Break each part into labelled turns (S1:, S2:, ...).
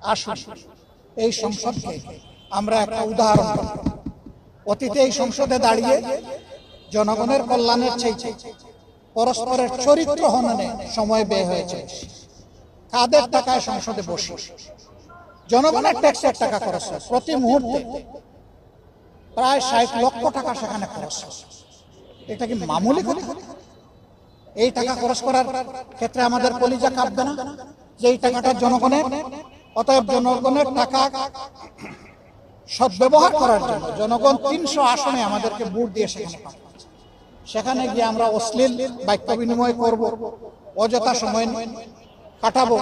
S1: আসুন এই সংসদকে আমরা একটা উদাহরণ করি। অতীতে এই সংসদে দাঁড়িয়ে জনগণের কল্যাণের চাইতে পরস্পরের চরিত্র হননে সময় ব্যয় হয়েছে। কাদের টাকায় সংসদে বসে জনগণের ট্যাক্সের টাকা খরচ হয়, প্রতি মুহূর্তে প্রায় 60 লক্ষ টাকা সেখানে খরচ হয়। এটা কি মামুলি কথা? এই টাকা খরচ করার ক্ষেত্রে আমাদের কলিজা কাঁপবে না যে এই টাকাটা জনগণের? অতএব জনগণের টাকা সদ্ব্যবহার করার জন্য জনগণ 300 আসনে আমাদেরকে ভোট দিয়ে সেখানে গিয়ে আমরা অশ্লীল বাক্য বিনিময় করব, অযথা সময় কাটাবো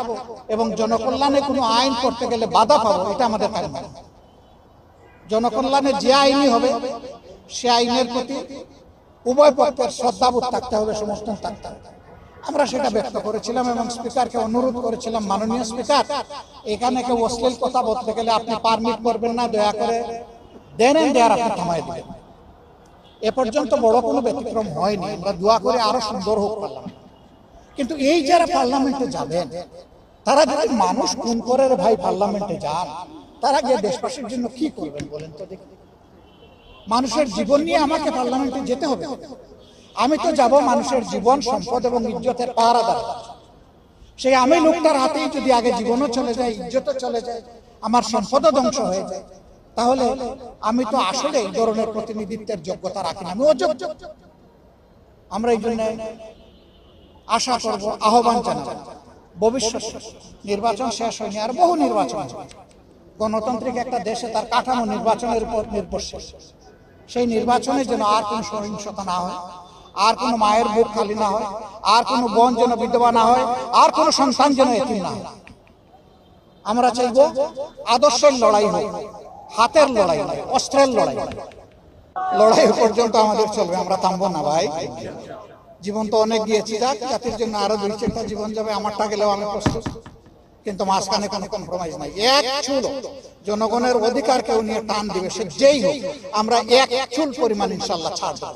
S1: এবং জনকল্যাণে কোনো আইন করতে গেলে বাধা পাবো, এটা আমাদের কাজ নয়। জনকল্যাণে যে আইনই হবে সে আইনের প্রতি উভয় পক্ষের শ্রদ্ধাবোধ থাকতে হবে, সমর্থন থাকতে হবে। আমরা সেটা ব্যক্ত করেছিলাম এবং স্পিকারকে অনুরোধ করেছিলাম, মাননীয় স্পিকার, এখানে কেউ অশ্লীল কথা বলতে গেলে আপনি পারমিট করবেন না, দয়া করে দেন দেয়ার আপনি থামাই দিবেন। এ পর্যন্ত বড় কোনো ব্যতিক্রম হয়নি, আমরা দোয়া করে আরো সুন্দর হোক পারলাম। কিন্তু এই যারা পার্লামেন্টে যাবেন তারা যদি মানুষ খুন করে ভাই পার্লামেন্টে যান, তারা গিয়ে দেশবাসীর জন্য কি করবেন বলেন তো দেখি? মানুষের জীবন নিয়ে আমাকে পার্লামেন্টে যেতে হবে? আমি তো যাব মানুষের জীবন, সম্পদ এবং ইজ্জতের পাহারাদার। সেই আমি লোকটার হাতেই যদি আগে জীবনও চলে যায়, ইজ্জতও চলে যায়, আমার সম্পদও ধ্বংস হয়ে যায়, তাহলে আমি তো আসলে এই ধরনের প্রতিনিধিত্বের যোগ্যতা রাখি না, আমি অযোগ্য। আমরা এই জন্য আশা করব, আহ্বান জানাবো, ভবিষ্যৎ নির্বাচন শেষ হয়নি, আর বহু নির্বাচন হবে। গণতান্ত্রিক একটা দেশে তার কাঠামো নির্বাচনের উপর নির্ভরশীল। সেই নির্বাচনে যেন আর কোনো সহিংসতা না হয়, আর কোনো মায়ের বুক খালি না হয়, আর কোনো বোন যেন বিধবা না হয়, আর কোনো সন্তান যেন এতিম না হয়। আমরা চাইব আদর্শের লড়াই হোক, হাতের লড়াই নয়, অস্ত্রের লড়াই। লড়াই পর্যন্ত আমাদের চলবে, আমরা থামবো না ভাই। জীবন তো অনেক দিয়েছি, জাতির জন্য আরো 2-4টা জীবন যাবে, আমারটা গেলেও আমি প্রস্তুত। কিন্তু মাঝখানে কোনো কম্প্রোমাইজ নাই। এক চুল জনগণের অধিকার কেউ নিয়ে টান দিবে, সে যেই হোক, আমরা এক চুল পরিমাণ ইনশাল্লাহ ছাড় দেব।